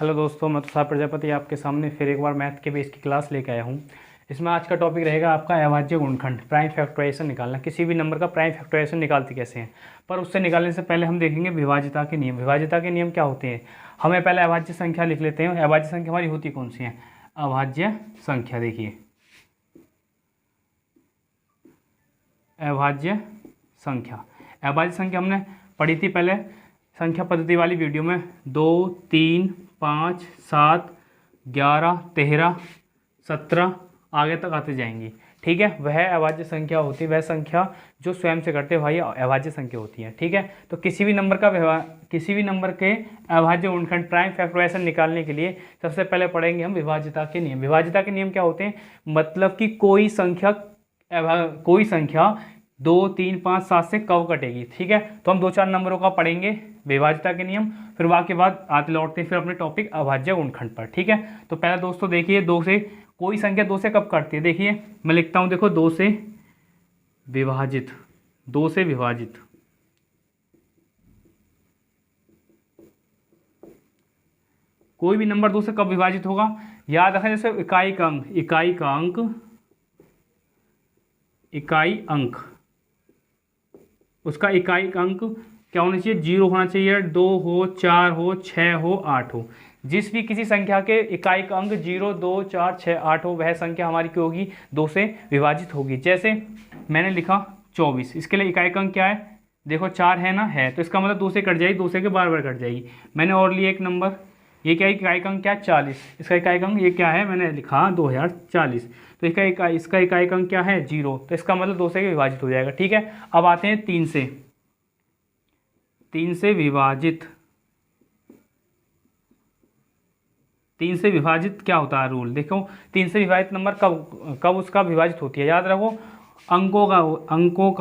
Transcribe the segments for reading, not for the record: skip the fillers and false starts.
Hello दोस्तों, मैं तुषार प्रजापति आपके सामने फिर एक बार मैथ के बेस की क्लास लेकर आया हूँ। इसमें आज का टॉपिक रहेगा आपका अभाज्य गुणनखंड, प्राइम फैक्टराइजेशन निकालना। किसी भी नंबर का प्राइम फैक्टराइजेशन निकालते कैसे हैं, पर उससे निकालने से पहले हम देखेंगे विभाज्यता के नियम। विभाज्यता के नियम क्या होते हैं, हमें पहले अभाज्य संख्या लिख लेते हैं। अभाज्य संख्या हमारी होती कौन सी है, अभाज्य संख्या। देखिए अभाज्य संख्या, अभाज्य संख्या हमने पढ़ी थी पहले संख्या पद्धति वाली वीडियो में। 2, 3, 5, 7, 11, 13, 17 आगे तक आते जाएंगी। ठीक है, वह अभाज्य संख्या होती है, वह संख्या जो स्वयं से घटते भाई अभाज्य संख्या होती है। ठीक है, तो किसी भी नंबर के अभाज्य गुणनखंड प्राइम फैक्टराइजेशन निकालने के लिए सबसे पहले पढ़ेंगे हम विभाज्यता के नियम। विभाज्यता के नियम क्या होते हैं, मतलब कि कोई संख्या 2, 3, 5, 7 से कब कटेगी। ठीक है, तो हम 2-4 नंबरों का पढ़ेंगे विभाज्यता के नियम, फिर वाके बाद आते लौटते हैं फिर अपने टॉपिक अभाज्य गुणनखंड पर। ठीक है, तो पहले दोस्तों देखिए, 2 से कोई संख्या 2 से कब कटती है। देखिए मैं लिखता हूँ, देखो 2 से विभाजित, 2 से विभाजित। कोई भी नंबर 2 से कब विभाजित होगा, याद रखें जैसे इकाई अंक, उसका इकाई अंक क्या होना चाहिए, 0 होना चाहिए, 2 हो, 4 हो, 6 हो, 8 हो। जिस भी किसी संख्या के इकाई का अंक 0, 2, 4, 6, 8 हो, वह संख्या हमारी क्या होगी, 2 से विभाजित होगी। जैसे मैंने लिखा 24, इसके लिए इकाई का अंक क्या है, देखो 4 है ना, है, तो इसका मतलब 2 से कट जाएगी, 2 से के बार बार कट जाएगी। मैंने और लिया एक नंबर, ये क्या है, इकाई का अंक क्या है, 40, इसका इकाई का अंक ये क्या है, मैंने लिखा 2040, तो इसका इकाई का अंक क्या है, 0, तो इसका मतलब 2 से विभाजित हो जाएगा। ठीक है, अब आते हैं 3 से विभाजित। 3 से विभाजित क्या होता है रूल, देखो 3 से विभाजित नंबर कब उसका विभाजित होती है, याद रखो अंकों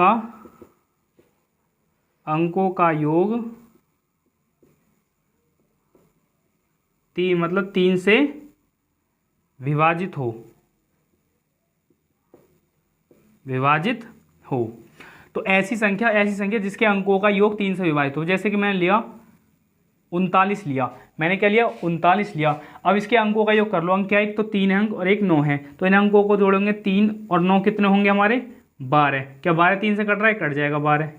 का योग 3, मतलब 3 से विभाजित हो। तो ऐसी संख्या जिसके अंकों का योग 3 से विभाजित हो। जैसे कि मैंने लिया 39 लिया, मैंने क्या लिया, 39 लिया। अब इसके अंकों का योग कर लो, अंक क्या है, एक तो 3 अंक और एक 9 है, तो इन अंकों को जोड़ेंगे, 3 और 9 कितने होंगे हमारे, 12। क्या 12 3 से कट रहा है, कट जाएगा 12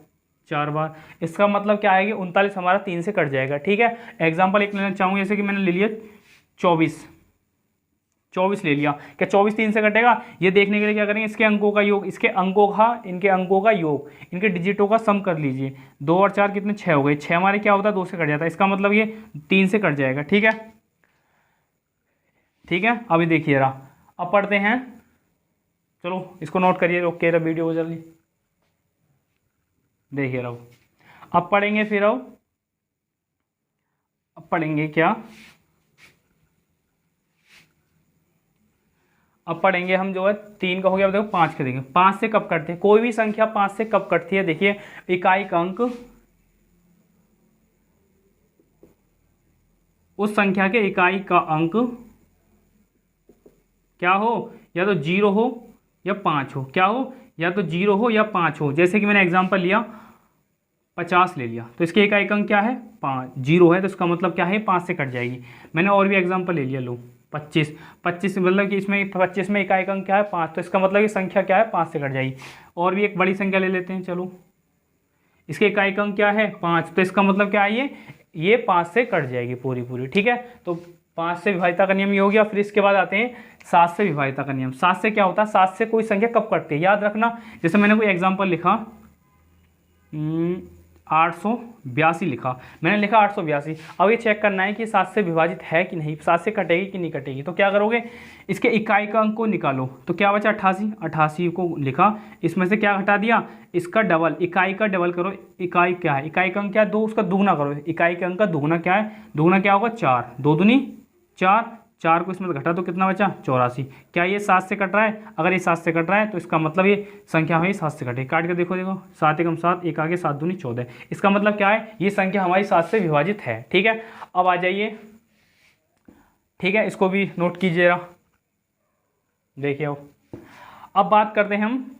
4 बार। इसका मतलब क्या आएगा, 39 हमारा 3 से कट जाएगा। ठीक है, एग्जाम्पल एक लेना चाहूँगा, जैसे कि मैंने ले लिया 24 ले लिया। क्या 24 3 से कटेगा, ये देखने के लिए क्या करेंगे, इसके अंकों का योग, इनके अंकों का योग, इनके डिजिटों का सम कर लीजिए। 2 और 4 कितने, 6 हो गए, 6 हमारे क्या होता है, 2 से कट जाता है, इसका मतलब ये 3 से कट जाएगा। ठीक है, अभी देखिए रहा, अब पढ़ते हैं, चलो इसको नोट करिए, रोक के वीडियो को जल्दी देखिए रहो। अब पढ़ेंगे फिर अब पढ़ेंगे क्या, अब पढ़ेंगे हम जो है 3 का हो गया। अब देखो 5 के देखेंगे, 5 से कब कटते हैं, कोई भी संख्या 5 से कब कटती है। देखिए इकाई का अंक उस संख्या के इकाई का अंक क्या हो, या तो 0 हो या 5 हो, क्या हो, या तो 0 हो या 5 हो। जैसे कि मैंने एग्जांपल लिया 50 ले लिया, तो इसके इकाई का अंक क्या है, 5, 0 है, तो इसका मतलब क्या है, 5 से कट जाएगी। मैंने और भी एग्जांपल ले लिया, लो 25 मतलब कि इसमें 25 में इकाई का अंक क्या है, 5, तो इसका मतलब ये संख्या क्या है, 5 से कट जाएगी। और भी एक बड़ी संख्या ले लेते हैं, चलो इसके इकाई का अंक क्या है, 5, तो इसका मतलब क्या है, ये 5 से कट जाएगी पूरी। ठीक है, तो 5 से विभाज्यता का नियम ये हो गया। फिर इसके बाद आते हैं 7 से विभाज्यता का नियम। 7 से क्या होता है, 7 से कोई संख्या कब कटती है, याद रखना। जैसे मैंने कोई एग्जाम्पल लिखा 882 लिखा, मैंने लिखा 882। अब ये चेक करना है कि 7 से विभाजित है कि नहीं, 7 से कटेगी कि नहीं कटेगी। तो क्या करोगे, इसके इकाई का अंक को निकालो, तो क्या बचा 88 को लिखा, इसमें से क्या घटा दिया, इसका डबल, इकाई का डबल करो। इकाई क्या है, इकाई का अंक क्या है, 2, उसका दुगना करो। इकाई के अंक का दुगना क्या है, दुगना क्या होगा, 4, 2 दूनी 4, 4 को इसमें घटा तो कितना बचा, 84। क्या ये 7 से कट रहा है, अगर ये 7 से कट रहा है तो इसका मतलब ये संख्या हमारी 7 से कटे। काट के देखो 7 एकम 7, एक आगे 7 दूनी 14, इसका मतलब क्या है, ये संख्या हमारी 7 से विभाजित है। ठीक है, अब आ जाइए, ठीक है, इसको भी नोट कीजिएगा। देखिए अब बात करते हैं हम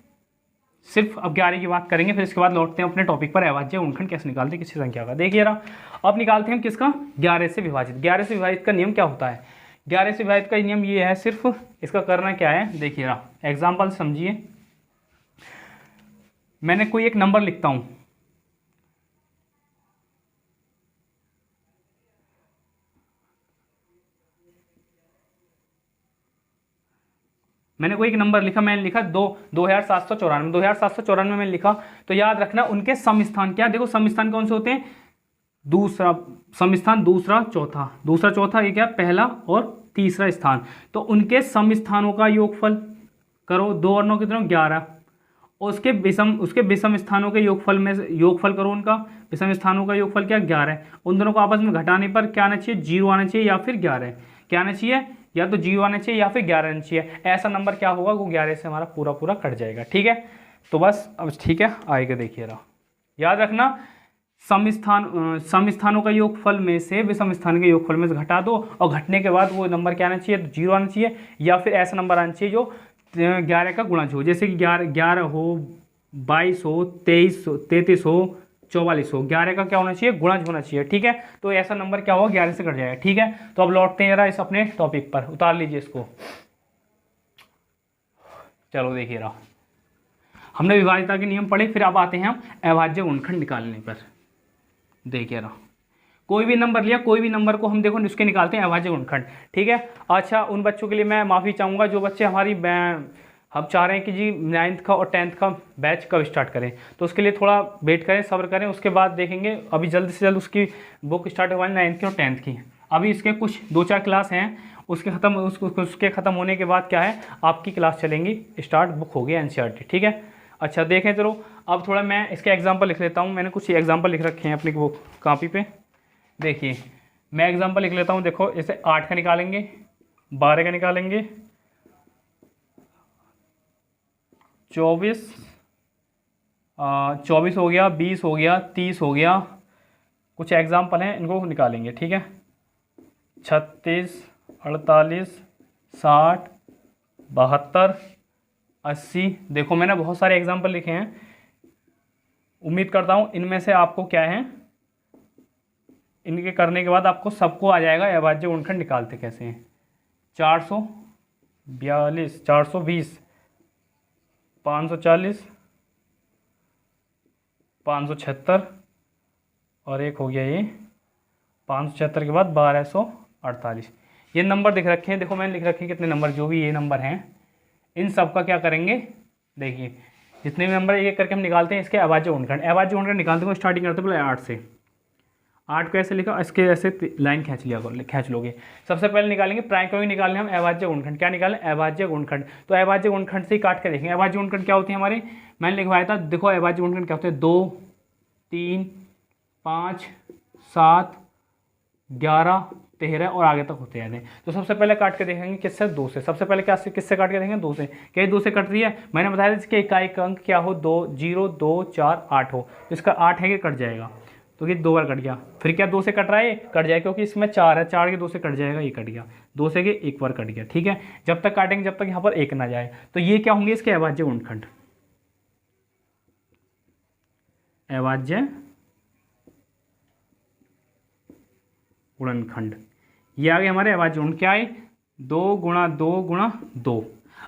सिर्फ अब 11 की बात करेंगे, फिर इसके बाद लौटते हैं अपने टॉपिक पर, अभाज्य गुणनखंड कैसे निकालते हैं किसी संख्या का। देखिए रहा, अब निकालते हैं हम किसका, 11 से विभाजित। 11 से विभाजित का नियम क्या होता है, 11 से विभाजित का नियम ये है, सिर्फ इसका करना क्या है, देखिए रहा, एग्जाम्पल समझिए। मैंने कोई एक नंबर लिखता हूं, मैंने कोई एक नंबर लिखा, मैंने लिखा 2794, 2794 मैंने लिखा, तो याद रखना उनके सम स्थान क्या, देखो सम स्थान कौन से होते हैं, दूसरा सम स्थान, दूसरा चौथा, दूसरा चौथा ये क्या, पहला और तीसरा स्थान, तो उनके सम स्थानों का योगफल करो, 2 और 9 कितने, 11, उसके विषम स्थानों के योगफल में योगफल करो, उनका विषम स्थानों का योगफल क्या, 11 है। उन दोनों को आपस में घटाने पर क्या आना चाहिए, 0 आना चाहिए या फिर 11, क्या आना चाहिए, या तो 0 आना चाहिए या फिर 11 आना चाहिए। ऐसा नंबर क्या होगा, वो 11 से हमारा पूरा पूरा कट जाएगा। ठीक है, तो बस अब ठीक है आएगा, देखिए रहा, याद रखना सम स्थानों का योगफल में से विषम स्थान के योगफल में से घटा दो, और घटने के बाद वो नंबर क्या आना चाहिए, तो 0 आना चाहिए, या फिर ऐसा नंबर आना चाहिए जो 11 का गुणज हो, जैसे कि 11 हो, 22 हो, 23 हो, 33 हो, 44 हो, 11 का क्या होना चाहिए, गुणज होना चाहिए। ठीक है, तो ऐसा नंबर क्या होगा, 11 से कट जाएगा। ठीक है, तो अब लौटते हैं जरा इस अपने टॉपिक पर, उतार लीजिए इसको। चलो देखिए रहा, हमने विभाज्यता के नियम पढ़े, फिर अब आते हैं हम अभाज्य गुणनखंड निकालने पर। देखिए रहा, कोई भी नंबर लिया, कोई भी नंबर को हम देखो उसके निकालते हैं अभाज्य गुणनखंड। ठीक है, अच्छा उन बच्चों के लिए मैं माफ़ी चाहूँगा जो बच्चे हमारी हम चाह रहे हैं कि जी 9th का और 10th का बैच कब स्टार्ट करें, तो उसके लिए थोड़ा वेट करें, सब्र करें, उसके बाद देखेंगे। अभी जल्द से जल्द उसकी बुक स्टार्ट होने 9th की और 10th की, अभी इसके कुछ 2-4 क्लास हैं, उसके ख़त्म होने के बाद क्या है, आपकी क्लास चलेंगी स्टार्ट, बुक हो गई NCERT। ठीक है, अच्छा देखें, चलो अब थोड़ा मैं इसके एग्जाम्पल लिख लेता हूँ, मैंने कुछ एग्जाम्पल लिख रखे हैं अपनी बुक कॉपी पे। देखिए मैं एग्जाम्पल लिख लेता हूँ, देखो जैसे 8 का निकालेंगे, 12 का निकालेंगे, 24 हो गया, 20 हो गया, 30 हो गया, कुछ एग्जाम्पल हैं इनको निकालेंगे। ठीक है, 36, 48, 60, 72, 80, देखो मैंने बहुत सारे एग्जाम्पल लिखे हैं, उम्मीद करता हूँ इनमें से आपको क्या है, इनके करने के बाद आपको सबको आ जाएगा अभाज्य गुणनखंड निकालते कैसे हैं। 442, 420, 540, 576, और एक हो गया ये 576 के बाद 1248, ये नंबर दिख रखे हैं। देखो मैंने लिख रखे हैं कितने नंबर, जो भी ये नंबर हैं इन सब का क्या करेंगे, देखिए जितने भी नंबर एक करके हम निकालते हैं इसके अभाज्य गुणनखंड। अभाज्य गुणनखंड निकालते हैं, स्टार्टिंग करते पहले 8 से। 8 को ऐसे लिखा, इसके ऐसे लाइन खींच लोगे। सबसे पहले निकालेंगे प्राइम, क्योंकि निकालने हम अभाज्य गुणनखंड, क्या निकालें, अभाज्य गुणनखंड। तो अभाज्य गुणनखंड से ही काट के देखेंगे अभाज्य गुणनखंड क्या होती है हमारे, मैंने लिखवाया था, देखो अभाज्य गुणनखंड क्या होते हैं, 2, 3, 5, 7, 11, 13 और आगे तक होते हैं। तो सबसे पहले काट के देखेंगे किससे, 2 से। सबसे पहले क्या किससे काट के देखेंगे, 2 से। क्या 2 से कट रही है, मैंने बताया इसके इकाई का अंक क्या हो, 2, 0, 2, 4, 8 हो, इसका 8 है कि कट जाएगा, तो ये 2 बार कट गया। फिर क्या 2 से कट रहा है, कट जाएगा, क्योंकि इसमें 4 है, 4 के 2 से कट जाएगा, ये कट गया, 2 से के 1 बार कट गया। ठीक है, जब तक काटेंगे जब तक यहाँ पर 1 ना जाए। तो ये क्या होंगे, इसके अभाज्य गुणनखंड, अभाज्य गुणनखंड। ये आगे हमारे अभाज्य गुणनखंड क्या है, 2 गुणा 2 गुणा 2।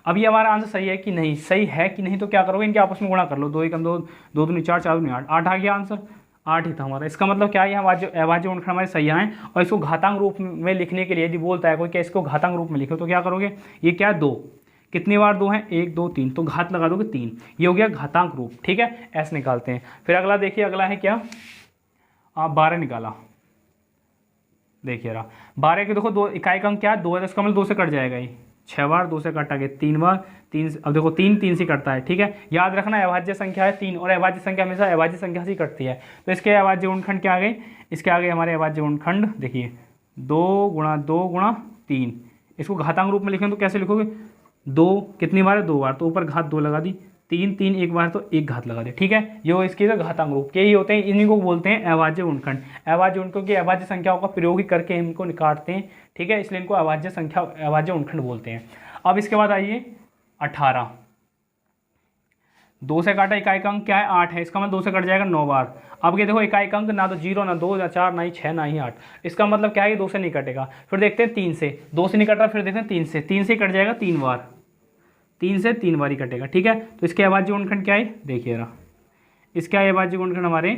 अब ये हमारा आंसर सही है कि नहीं, सही है कि नहीं, तो क्या करोगे, इनके आपस में गुणा कर लो, 2 एकम 2, 2 दूनी 4, 4 दूनी 8, 8 आ गया आंसर, 8 ही था हमारा। इसका मतलब क्या है, अभाज्य गुणनखंड हमारे सही आए। और इसको घातांक रूप में लिखने के लिए यदि बोलता है कोई कि इसको घातांक रूप में लिखो, तो क्या करोगे, ये क्या है 2, कितनी बार 2 हैं, 1, 2, 3, तो घात लगा दोगे 3, ये हो गया घातांक रूप। ठीक है, ऐसे निकालते हैं। फिर अगला देखिए, अगला है क्या, आप 12 निकाला, देखिए रहा 12 के देखो 2 इकाई का अंक क्या है, 2 है, तो इसका मतलब 2 से कट जाएगा, ये 6 बार 2 से काटा गया, 3 बार 3, अब देखो 3 से कटता है। ठीक है, याद रखना अभाज्य संख्या है 3, और अभाज्य संख्या हमेशा अभाज्य संख्या से ही कटती है। तो इसके अभाज्य गुणनखंड क्या आ गए, इसके आगे हमारे अभाज्य गुणनखंड देखिए 2 गुणा 2 गुणा 3। इसको घातांक रूप में लिखें तो कैसे लिखोगे, 2 कितनी बार है, 2 बार, तो ऊपर घात 2 लगा दी, 3 एक बार तो 1 घात लगा दे। ठीक है, ये इसके घातांक रूप यही होते हैं, इन्हीं को बोलते हैं अभाज्य गुणनखंड। अभाज्य गुणनखंड की अभाज्य संख्याओं का प्रयोग ही करके इनको निकालते हैं। ठीक है, इसलिए इनको अभाज्य गुणनखंड बोलते हैं। अब इसके बाद आइए 18, 2 से काटा इकाई का अंक क्या है 8 है, इसका मतलब 2 से कट जाएगा 9 बार। अब ये देखो इकाई का अंक ना तो 0 ना 2 ना 4 ना ही 6 ना ही 8, इसका मतलब क्या है ये 2 से नहीं कटेगा। फिर देखते हैं 3 से, 2 से नहीं कट रहा, फिर देखते हैं 3 से, 3 से कट जाएगा 3 बार, 3 से 3 बार ही कटेगा। ठीक है, तो इसके अभाज्य गुणनखंड क्या है देखिए रहा, इसका अभाज्य गुणनखंड हमारे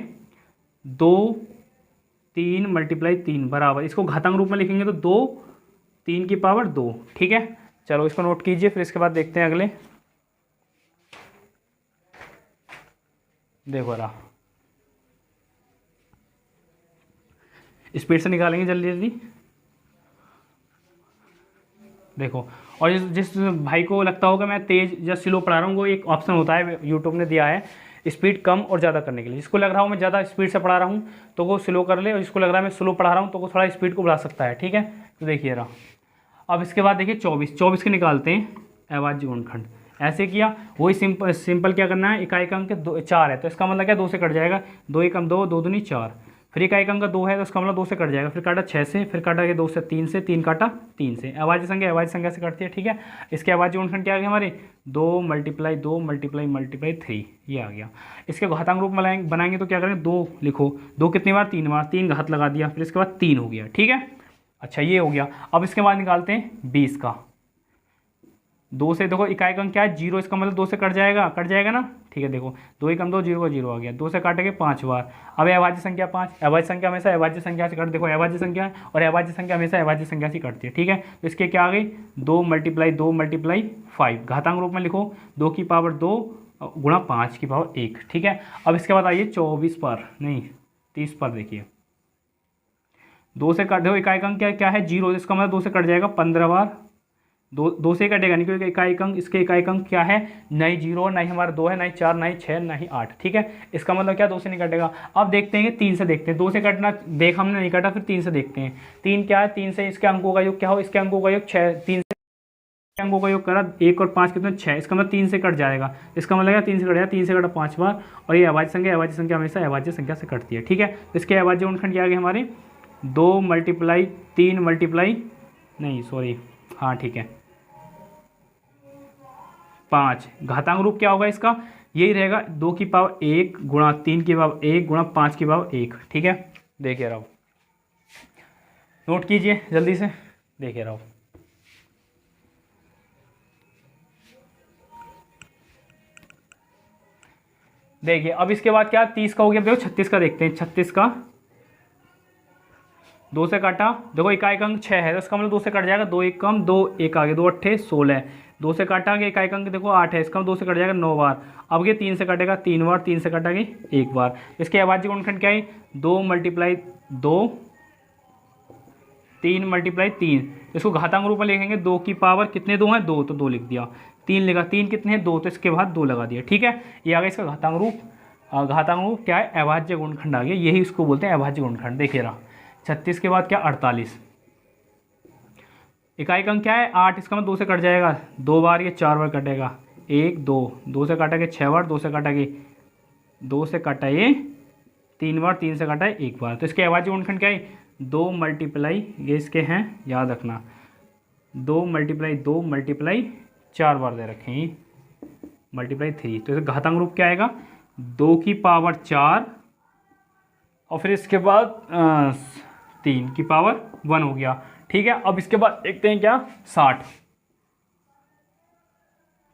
2 3 मल्टीप्लाई 3 बराबर, इसको घातांक रूप में लिखेंगे तो 2 3 की पावर 2। ठीक है, चलो इसको नोट कीजिए, फिर इसके बाद देखते हैं अगले। देखो रहा, स्पीड से निकालेंगे जल्दी जल्दी। देखो, और जिस भाई को लगता होगा मैं तेज या स्लो पढ़ा रहा हूँ, वो एक ऑप्शन होता है यूट्यूब ने दिया है स्पीड कम और ज़्यादा करने के लिए। जिसको लग रहा हो मैं ज़्यादा स्पीड से पढ़ा रहा हूँ तो वो स्लो कर ले, और जिसको लग रहा है मैं स्लो पढ़ा रहा हूँ तो वो थोड़ा स्पीड को बढ़ा सकता है। ठीक है, तो देखिए रहा, अब इसके बाद देखिए 24 के निकालते हैं अभाज्य गुणनखंड। ऐसे किया, वही सिंपल क्या करना है, इकाई का अंक 4 है तो इसका मतलब क्या 2 से कट जाएगा, 2 एकम 2, 2 दूनी 4। फिर इकाई का अंक 2 है तो इसका मतलब 2 से कट जाएगा, फिर काटा 6 से, फिर काटा के 2 से, 3 से, 3 काटा 3 से। अभाज्य संख्या से कटती है। ठीक है, इसके अभाज्य गुणनखंड क्या आ गया हमारे 2 मल्टीप्लाई 2 मल्टीप्लाई मल्टीप्लाई 3, ये आ गया। इसके घातांक रूप बनाएंगे तो क्या करेंगे, 2 लिखो, 2 कितनी बार 3 बार, 3 घात लगा दिया, फिर इसके बाद 3 हो गया। ठीक है, अच्छा ये हो गया। अब इसके बाद निकालते हैं 20 का। 2 से देखो इकाई का अंक क्या है 0, इसका मतलब 2 से कट जाएगा ना। ठीक है, देखो 2 एकम 2, 0 का 0 आ गया, 2 से काटेंगे 5 बार। अब अभाज्य संख्या 5, अभाज्य संख्या हमेशा अभाज्य संख्या से कट, देखो अभाज्य संख्या है और अभाज्य संख्या हमेशा अभाज्य संख्या से कटती है। ठीक है, तो इसके क्या आ गई 2 मल्टीप्लाई 2 मल्टीप्लाई 5, घातांक रूप में लिखो 2 की पावर 2 गुणा 5 की पावर 1। ठीक है, अब इसके बाद आइए 24 पर, नहीं 30 पर। देखिए 2 से कट, देखो इकाई का अंक क्या है 0, इसका मतलब 2 से कट जाएगा 15 बार, 2 से कटेगा नहीं क्योंकि इकाई अंक, इसके इकाई अंक क्या है, ना ही 0 ना ही हमारा 2 है, ना ही 4 ना ही 6 ना ही 8। ठीक है, इसका मतलब क्या 2 से नहीं कटेगा। अब देखते हैं कि 3 से देखते हैं, 2 से कटना देख हमने नहीं कटा, फिर 3 से देखते हैं। 3 क्या है, 3 से इसके अंकों का योग क्या हो, इसके अंकों का योग 6, 3 से अंकों का योग करा 1 और 5 कितने 6, इसका मतलब 3 से कट जाएगा, इसका मतलब 3 से कटेगा, 3 से कटा 5 बार। और ये अभाज्य संख्या हमेशा अभाज्य संख्या से कटती है। ठीक है, तो इसके अभाज्य गुणनखंड क्या आ गए हमारे 2 मल्टीप्लाई 3 मल्टीप्लाई, नहीं सॉरी, हाँ ठीक है 5। घातांक रूप क्या होगा इसका, यही रहेगा 2 की पावर 1 गुणा 3 की पावर 1 गुणा 5 की पावर 1। ठीक है, देखिए रहो, नोट कीजिए जल्दी से, देखिए रहो। देखिए अब इसके बाद क्या 30 का हो गया, देखो 36 का देखते हैं। 36 का 2 से काटा, देखो इकाई का अंक 6 है तो इसका मतलब 2 से कट जाएगा, 2 एक कम 2 एक आगे, 2 अट्ठे 16। 2 से काटा गया, इकाई का अंक देखो 8 है, इसका 2 से कट जाएगा 9 बार। अब ये 3 से कटेगा 3 बार, 3 से कटेगा 1 बार। इसके अभाज्य गुणनखंड क्या है 2 मल्टीप्लाई 2 3 मल्टीप्लाई 3, इसको घातांक रूप में लिखेंगे 2 की पावर कितने 2 हैं 2, तो 2 लिख दिया। 3 लिखा, 3 कितने हैं 2, तो इसके बाद 2 लगा दिया। ठीक है, ये आ गया इसका घातांक रूप। घातांक रूप क्या है अभाज्य गुणनखंड आ गया, यही इसको बोलते हैं अभाज्य गुणनखंड। देखिए रहा 36 के बाद क्या 48, इकाई का अंक क्या है 8, इसका मतलब 2 से कट जाएगा 2 बार, ये 4 बार कटेगा 1 2, 2 से काटा के 6 बार, 2 से काटा के 2 से काटा ये 3 बार, 3 से काटा 1 बार। तो इसके अभाज्य गुणनखंड क्या है 2 मल्टीप्लाई, ये इसके हैं याद रखना, 2 मल्टीप्लाई 2 मल्टीप्लाई 4 बार दे रखे हैं मल्टीप्लाई 3, तो इसका घातांक रूप क्या आएगा 2 की पावर 4 और फिर इसके बाद 3 की पावर 1 हो गया। ठीक है, अब इसके बाद देखते हैं क्या 60।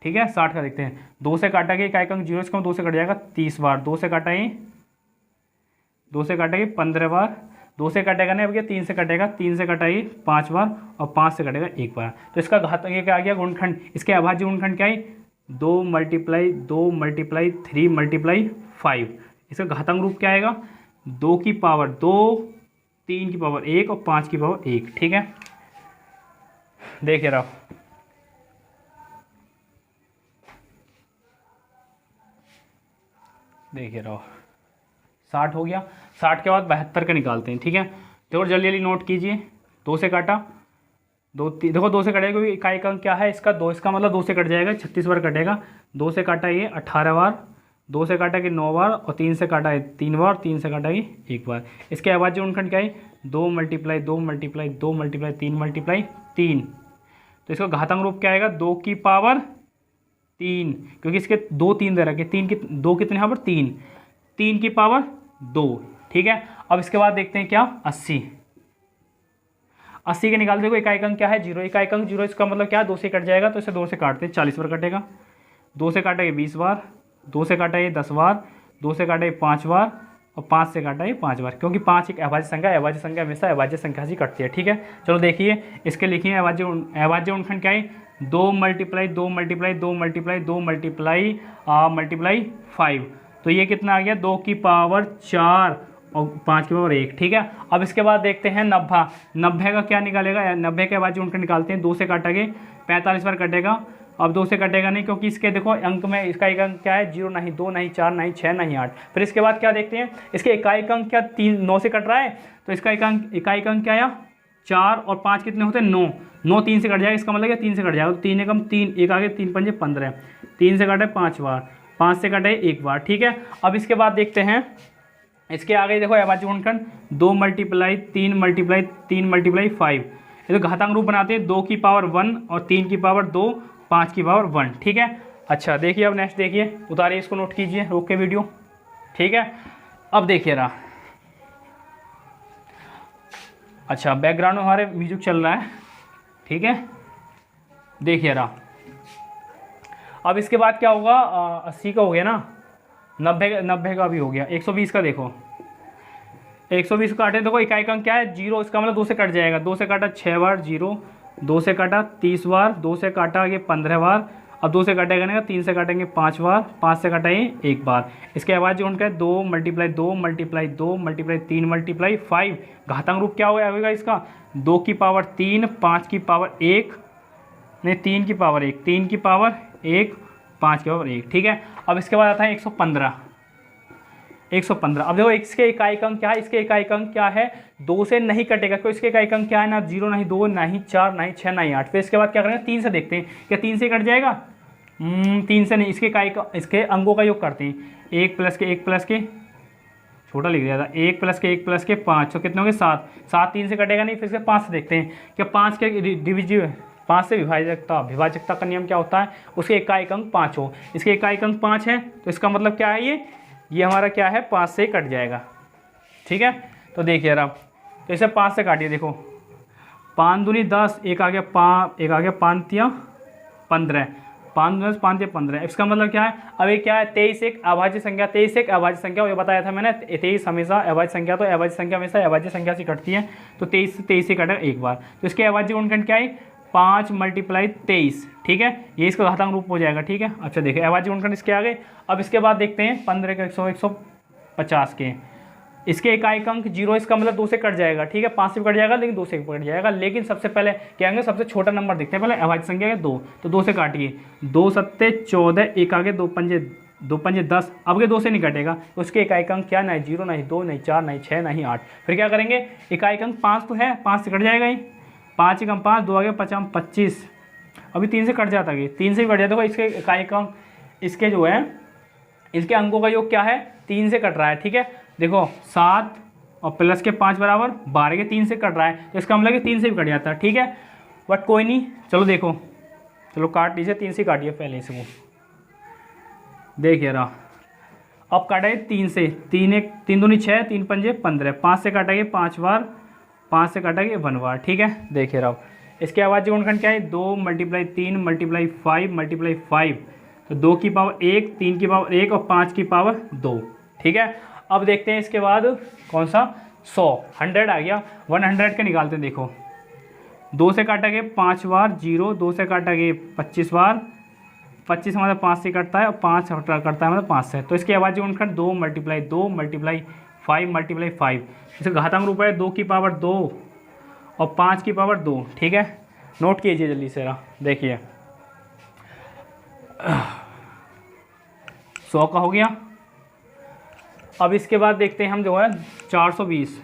ठीक है, 60 का देखते हैं। 2 से काटा के इकाई का अंक 0, इसका 2 से कट जाएगा 30 बार, 2 से काटा ये 2 से काटेंगे 15 बार, 2 से कटेगा नहीं, अब ये 3 से कटेगा, 3 से कटाइए 5 बार और 5 से कटेगा 1 बार। तो इसका घात ये क्या आ गया गुणनखंड, इसके अभाज्य गुणनखंड क्या है 2 मल्टीप्लाई 2 मल्टीप्लाई 3 मल्टीप्लाई 5। इसका घातांक रूप क्या आएगा 2 की पावर 2 3 की पावर 1 और 5 की पावर 1। ठीक है, देखिए रहा देखिए रहो 60 हो गया। 60 के बाद 72 का निकालते हैं। ठीक है, देखो जल्दी जल्दी नोट कीजिए। 2 से काटा 2 देखो 2 से कटेगा क्योंकि इकाई का अंक क्या है इसका 2, इसका मतलब 2 से कट जाएगा 36 बार कटेगा। 2 से काटा ये 18 बार, 2 से काटा कि 9 बार और 3 से काटा है 3 बार, 3 से काटा कि 1 बार। इसके अभाज्य गुणनखंड क्या है 2 मल्टीप्लाई 2 मल्टीप्लाई 2 मल्टीप्लाई 3 मल्टीप्लाई 3। तो इसका घातांक रूप क्या आएगा 2 की पावर 3, क्योंकि इसके 2 3 दे रखे, 3 की 2 कितने यहाँ पर 3, 3 की पावर 2, ठीक है। अब इसके बाद देखते हैं क्या 80, 80 के निकाल देखो इकाई अंक क्या है 0, इकाई अंक 0, इसका मतलब क्या है 2 से कट जाएगा, तो इसे 2 से काटते हैं 40 बार कटेगा, 2 से काटेगा 20 बार, 2 से काटा ये 10 बार, 2 से काटा ये 5 बार और 5 से काटा ये 5 बार, क्योंकि 5 एक अभाज्य संख्या, अभाज्य संख्या हमेशा अभाज्य संख्या से कटती है, ठीक है। चलो देखिए इसके लिखिए अभाज्य गुणनखंड क्या है 2 multiply 2 multiply 2 multiply 2 multiply multiply 5, तो ये कितना आ गया 2 की पावर 4 और 5 की पावर 1, ठीक है। अब इसके बाद देखते हैं 90, 90 का क्या निकालेगा, 90 के अभाज्य गुणनखंड निकालते हैं, 2 से काटेंगे 45 बार कटेगा, अब 2 से कटेगा नहीं, क्योंकि इसके देखो अंक में इसका एक अंक क्या है 0, नहीं 2, नहीं 4, नहीं 6, नहीं 8। फिर इसके बाद क्या देखते हैं, इसके इकाई अंक क्या 3 9 से कट रहा है, तो इसका इकाई अंक क्या आया 4 और 5 कितने होते हैं 9, 9 3 से कट जाएगा, इसका मतलब क्या 3 से कट जाएगा, तो 3 एकम 3, एक आगे 3 पंजे 15, 3 से कटे 5 बार, 5 से कटे 1 बार, ठीक है। अब इसके बाद देखते हैं इसके आगे देखो अभाज्य गुणनखंड 2 मल्टीप्लाई 3 मल्टीप्लाई 3 मल्टीप्लाई 5, ये तो घातांक रूप बनाते हैं 2 की पावर 1 और 3 की पावर 2, 5 की पावर 1, ठीक है। अच्छा देखिए अब नेक्स्ट देखिए, उतारिए इसको, नोट कीजिए रोक के वीडियो, ठीक है। अब देखिए रहा, अच्छा बैकग्राउंड में हमारे म्यूजिक चल रहा है, ठीक है, देखिए रहा। अब इसके बाद क्या होगा 80 का हो गया ना, 90 का भी हो गया, 120 का देखो, 120 काटे देखो इकाई अंक क्या है 0, इसका मतलब 2 से कट जाएगा, 2 से काटा 6 बार 0, 2 से काटा 30 बार, 2 से काटा ये 15 बार, अब 2 से काटेगा नहीं, 3 से काटेंगे 5 बार, 5 से काटेंगे 1 बार। इसके अभाज्य गुणनखंड है 2 मल्टीप्लाई 2 मल्टीप्लाई 2 मल्टीप्लाई 3 मल्टीप्लाई 5, घातांक रूप क्या होगा इसका 2 की पावर 3, 5 की पावर 1, नहीं 3 की पावर 1, 3 की पावर 1, 5 की पावर 1, ठीक है। अब इसके बाद आता है 115, 115। अब देखो इसके इकाई अंक क्या है, इसके इकाई अंक क्या है 2 से नहीं कटेगा, क्योंकि इसके इकाई अंक क्या है ना 0, नहीं 2, नहीं 4, नहीं 6, नहीं 8। फिर इसके बाद क्या करेंगे 3 से देखते हैं, क्या 3 से कट जाएगा 3 से नहीं, इसके अंकों का योग करते हैं, 1 प्लस के 1 प्लस के, छोटा लिख दिया था, 1 प्लस के 1 प्लस के 5, तो कितने हो गए 7, 7 3 से कटेगा नहीं। फिर इसके 5 से देखते हैं, क्या 5 के डिविजिव 5 से विभाजकता का नियम क्या होता है, उसके इकाई अंक 5 हो, इसके इकाई अंक 5 है, तो इसका मतलब क्या है ये हमारा क्या है 5 से कट जाएगा, ठीक है। तो देखिए अब तो इसे 5 से काटिए, देखो 5 दूनी 10, एक आ गया 5 तिया 15, 5 दूनी 10 5 तिया 15, इसका मतलब क्या है, अब ये क्या है 23 एक अभाज्य संख्या, 23 एक अभाज्य संख्या, ये बताया था मैंने 23 हमेशा अभाज्य संख्या, तो अभाज्य संख्या हमेशा अभाज्य संख्या से कटती है, तो 23 से कटेगा 1 बार, तो इसके अभाज्य गुणनखंड क्या है 5 मल्टीप्लाई 23, ठीक है, ये इसका घातांक रूप हो जाएगा, ठीक है। अच्छा देखिए अभाज्य गुणनखंड इसके आगे। अब इसके बाद देखते हैं 15 के 100 150 के, इसके इकाई अंक 0, इसका मतलब 2 से कट जाएगा, ठीक है, 5 से कट जाएगा लेकिन 2 से कट जाएगा, लेकिन सबसे पहले क्या आएंगे सबसे छोटा नंबर देखते हैं, पहले अभाज्य संख्या है 2, तो 2 से काटिए, 2 सत्ते 14, एक आगे 2 पंजे 10, अब के 2 से नहीं कटेगा, तो उसके इकाई अंक क्या नहीं 0, नहीं 2, नहीं 4, नहीं 6, नहीं 8। फिर क्या करेंगे इकाई अंक 5 तो है, 5 से कट जाएगा ही, 5 एकम 5, 2 आगे 5 25, अभी 3 से कट जाता है, 3 से भी कट जाता है, इसके इकाई अंक इसके जो है इसके अंकों का योग क्या है 3 से कट रहा है, ठीक है। देखो 7 और प्लस के 5 बराबर 12 के 3 से कट रहा है, तो इसका मतलब कि 3 से भी कट जाता है, ठीक है, बट कोई नहीं, चलो देखो, चलो काट लीजिए, 3 से काटिए पहले इसको, देखिए रहा, अब काटे 3 से, 3 दूनी 6, 3 पंजे 15, 5 से काटेंगे 5 बार, 5 से काटेंगे 1 बार, ठीक है। देखिए रहा इसके अभाज्य गुणनखंड क्या है 2 मल्टीप्लाई 3 मल्टीप्लाई 5 मल्टीप्लाई 5, तो 2 की पावर 1, 3 की पावर 1 और 5 की पावर 2, ठीक है। अब देखते हैं इसके बाद कौन सा 100 100 आ गया, 100 के निकालते हैं, देखो 2 से काटेंगे 5 बार 0, 2 से काटेंगे 25 बार, 25 हमारा 5 से कटता है और 5 कटता है हमारा 5 से, तो इसके अभाज्य गुणनखंड 2 मल्टीप्लाई 2 मल्टीप्लाई 5 मल्टीप्लाई 5, इसका घातांक रूप है 2 की पावर 2 और 5 की पावर 2, ठीक है। नोट कीजिए जल्दी से रहा, देखिए 100 का हो गया। अब इसके बाद देखते हैं हम जो है 420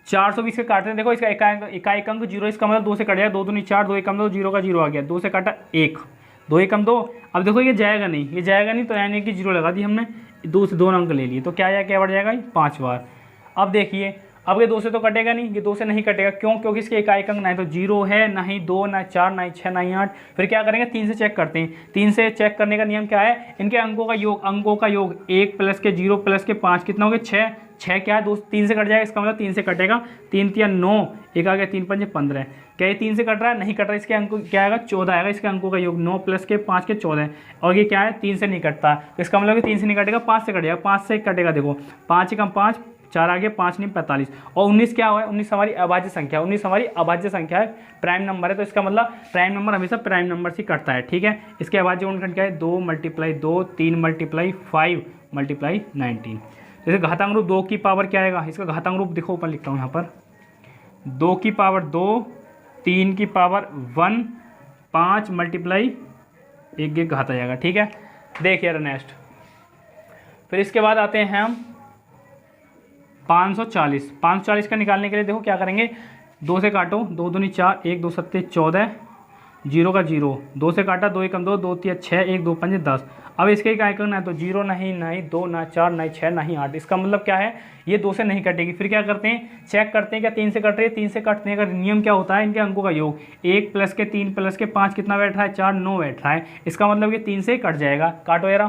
के काटते हैं, देखो इसका इकाई अंक 0, इसका मतलब 2 से कट जाएगा, 2 दूनी 4, 2 एकम 2, 0 का 0 आ गया, 2 से काटा 1, 2 एकम 2, अब देखो ये जाएगा नहीं, तो यानी कि 0 लगा दी हमने, 2 से 2 अंक ले लिए, तो क्या बढ़ जाएगा 5 बार। अब देखिए अब ये 2 से तो कटेगा नहीं, ये 2 से नहीं कटेगा, क्यों? क्योंकि इसके इकाई अंक ना तो 0 है, ना ही 2, ना 4, ना ही 6, ना ही 8। फिर क्या करेंगे, 3 से चेक करते हैं। 3 से चेक करने का नियम क्या है, इनके अंकों का योग, 1 प्लस के 0 प्लस के 5 कितना हो गया 6, 6 क्या है 2, 3 से कट जाएगा, इसका मतलब 3 से कटेगा, 3 तिया 9, एक आ गया 3 पंजे 15। क्या ये 3 से कट रहा है? नहीं कट रहा है, इसके अंक क्या आएगा 14 आएगा, इसके अंकों का योग 9 प्लस के 5 के 14, और ये क्या है 3 से नहीं कटता, तो इसका मतलब 3 से नहीं कटेगा, 5 से कट जाएगा, 5 से कटेगा, देखो 5 एकम 5, 4 आ गया, 5 नहीं 45, और 19 क्या हुआ है, 19 हमारी अभाज्य संख्या, 19 हमारी अभाज्य संख्या है, प्राइम नंबर है, तो इसका मतलब प्राइम नंबर हमेशा प्राइम नंबर से कटता है, ठीक है। इसके अभाज्य गुणनखंड क्या है, 2 × 2, 3 × 5 × 19। जैसे घातांक रूप 2 की पावर क्या आएगा, इसका घातांक रूप देखो ऊपर लिखता हूँ यहाँ पर, 2 की पावर 2, 3 की पावर 1, 5 × 1 घात आ जाएगा, ठीक है। देखिए नेक्स्ट, फिर इसके बाद आते हैं हम 540। 540 का निकालने के लिए देखो क्या करेंगे, 2 से काटो, 2 दूनी 4, 1 2 7 14, 0 का 0, 2 से काटा, 2 एकम 2, 2 3 6, 1 2 5 10। अब इसके इकाई अंक ना तो 0, नहीं 2, ना 4, ना 6, ना ही 8, इसका मतलब क्या है, ये 2 से नहीं कटेगी। फिर क्या करते हैं, चेक करते हैं क्या 3 से कट रही है, 3 से कटने का नियम क्या होता है, इनके अंकों का योग, 1 प्लस के 3 प्लस के 5 कितना बैठ रहा है, 4, 9 बैठ रहा है, इसका मतलब ये 3 से कट जाएगा। काटो यार,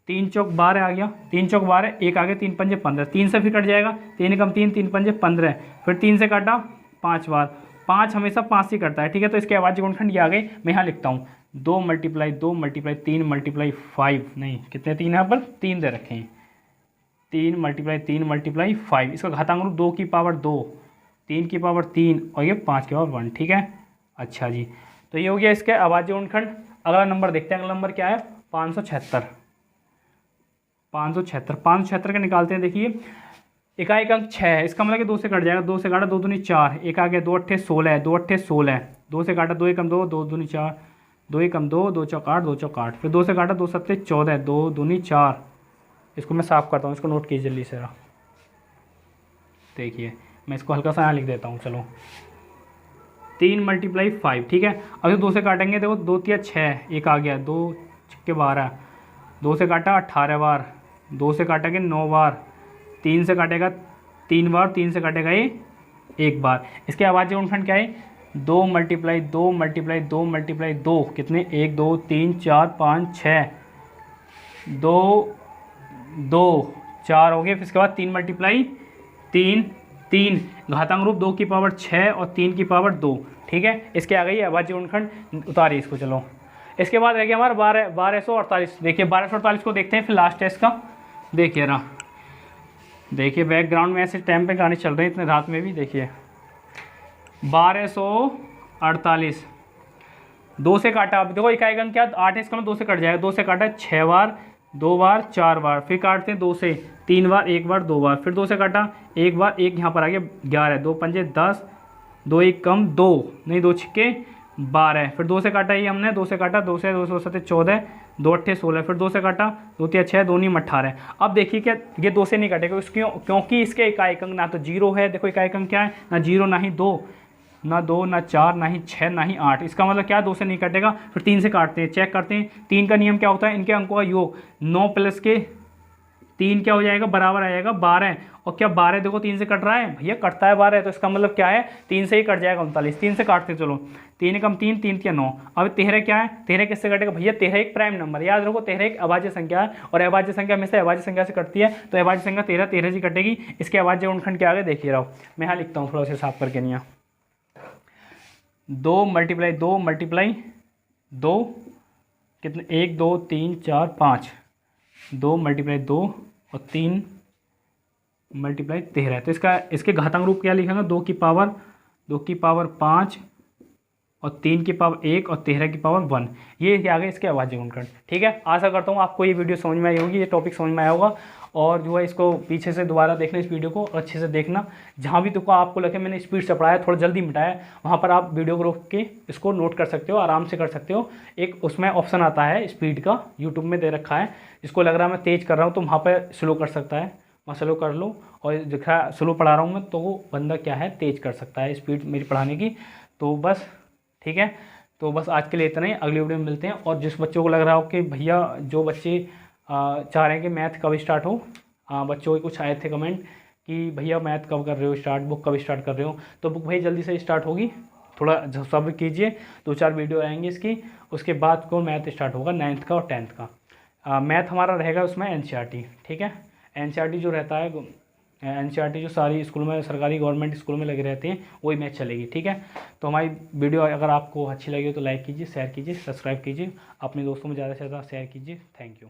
3 चौक 12 आ गया, 3 चौक 12, एक आगे 3 पंजे 15, 3 से फिर कट जाएगा, 3 एकम 3, 3 पंजे 15, फिर 3 से काटा 5 बार, 5 हमेशा 5 से कटता है, ठीक है। तो इसके अभाज्य गुणनखंड ये आ गए, मैं यहाँ लिखता हूँ 2 × 2 × 3 × 5, नहीं कितने 3 यहाँ पर 3 दे रखे हैं, 3 × 3 × 5, इसका घातांक रूप 2 की पावर 2, 3 की पावर 3 और ये 5 की पावर 1, ठीक है। अच्छा जी, तो ये हो गया इसके अभाज्य गुणनखंड। अगला नंबर देखते हैं, अगला नंबर क्या है 576। 576 का निकालते हैं, देखिए इकाई अंक 6 है, इसका मतलब कि 2 से कट जाएगा, 2 से काटा 2 दूनी 4, एक आ गया 2 अट्ठे 16, 2 अट्ठे 16, 2 से काटा 2 एकम 2, 2 दूनी 4, 2 एकम 2, 2 चौक 8, 2 चौक 8, फिर 2 से काटा 2 सत्ते 14, 2 दूनी 4, इसको मैं साफ करता हूँ, इसको नोट कीजिए जल्दी से। देखिए मैं इसको हल्का सा यहाँ लिख देता हूँ, चलो 3 × 5, ठीक है। अभी 2 से काटेंगे, देखो 2 तिया 6, एक आ गया 2 छक्के 12, 2 से काटा 18 बार, 2 से काटेंगे 9 बार, 3 से काटेगा 3 बार, 3 से काटेगा ये 1 बार। इसके अभाज्य गुणनखंड क्या है, 2 × 2 × 2 × 2 कितने, 1 2 3 4 5 6, 2 2 4 हो गए। फिर इसके बाद 3 × 3 3, घातांक रूप 2 की पावर 6 और 3 की पावर 2, ठीक है। इसके आ गई अभाज्य गुणनखंड, उतारिए इसको। चलो इसके बाद रह गया हमारा 1248। देखिए 1248 को देखते हैं, फिर लास्ट है इसका। देखिए ना, देखिए बैकग्राउंड में ऐसे टाइम पे गाने चल रहे हैं इतने रात में भी। देखिए 1248, 2 से काटा, अब देखो इकाई अंक क्या 8 है, इसका मतलब 2 से कट जाएगा, 2 से काटा 6 बार, 2 बार 4 बार, फिर काटते हैं 2 से 3 बार, 1 बार 2 बार, फिर 2 से काटा 1 बार, 1 यहाँ पर आ गया 11, 2 पंजे 10, 2 1 कम 2, नहीं 2 छिक्के 12, फिर 2 से काटा ये हमने, 2 से काटा, 2 से 2 7 14, 2 अट्ठे 16, फिर 2 से काटा, 2 तिया 6, 2 नीम 18। अब देखिए क्या ये 2 से नहीं कटेगा, क्योंकि इसके इकाई अंक ना तो 0 है, देखो इकाई अंक क्या है, ना 0, ना ही 2, ना 2, ना 4, ना ही 6, ना ही 8, इसका मतलब क्या 2 से नहीं कटेगा। फिर 3 से काटते हैं, चेक करते हैं, 3 का नियम क्या होता है, इनके अंकों का योग 9 प्लस के 3 क्या हो जाएगा, बराबर आ जाएगा 12, और क्या 12 देखो 3 से कट रहा है, भैया कटता है 12, तो इसका मतलब क्या है 3 से ही कट जाएगा 39। 3 से काटते हैं, चलो 3 एकम 3, 3 तिया 9। अब 13 क्या है, 13 किससे कटेगा भैया, 13 एक प्राइम नंबर, याद रखो 13 एक अभाज्य संख्या है, और अभाज्य संख्या हमेशा अभाज्य संख्या से कटती है, तो अभाज्य संख्या 13 13 से कटेगी। इसके अभाज्य गुणनखंड क्या आगे देखिए रहो, मैं यहाँ लिखता हूँ थोड़ा सा साफ करके, नहीं 2 × 2 × 2 कितने, 1 2 3 4 5, 2 × 2 और 3 × 13, तो इसका इसके घातांक रूप क्या लिखेंगे, 2 की पावर 5 और 3 की पावर 1 और 13 की पावर 1, ये क्या आ गया इसके अभाज्य गुणनखंड, ठीक है। आशा करता हूँ आपको ये वीडियो समझ में आई होगी, ये टॉपिक समझ में आया होगा, और जो है इसको पीछे से दोबारा देखना, इस वीडियो को अच्छे से देखना, जहाँ भी तुमको आपको लगे मैंने स्पीड से पढ़ाया, थोड़ा जल्दी मिटाया, वहाँ पर आप वीडियो को रोक के इसको नोट कर सकते हो, आराम से कर सकते हो। एक उसमें ऑप्शन आता है स्पीड का, यूट्यूब में दे रखा है, जिसको लग रहा है मैं तेज़ कर रहा हूँ तो वहाँ पर स्लो कर सकता है, मैं स्लो कर लो, और दिख रहा स्लो पढ़ा रहा हूँ मैं, तो वो बंदा क्या है तेज़ कर सकता है स्पीड मेरी पढ़ाने की। तो बस ठीक है, तो बस आज के लिए इतना ही, अगली वीडियो में मिलते हैं। और जिस बच्चों को लग रहा हो कि भैया जो बच्चे चाह रहे हैं कि मैथ कब स्टार्ट हो, बच्चों के कुछ आए थे कमेंट कि भैया मैथ कब कर रहे हो स्टार्ट, बुक कब स्टार्ट कर रहे हो, तो बुक भाई जल्दी से स्टार्ट होगी, थोड़ा सब्र कीजिए, 2-4 वीडियो आएंगे इसकी, उसके बाद को मैथ स्टार्ट होगा 9th का और 10th का। मैथ हमारा रहेगा उसमें NCERT, ठीक है। NCERT जो रहता है, NCERT जो सारी स्कूल में, सरकारी गवर्नमेंट स्कूल में लगे रहते हैं, वही मैथ चलेगी, ठीक है। तो हमारी वीडियो अगर आपको अच्छी लगी हो तो लाइक कीजिए, शेयर कीजिए, सब्सक्राइब कीजिए, अपने दोस्तों में ज़्यादा से ज़्यादा शेयर कीजिए। Thank you.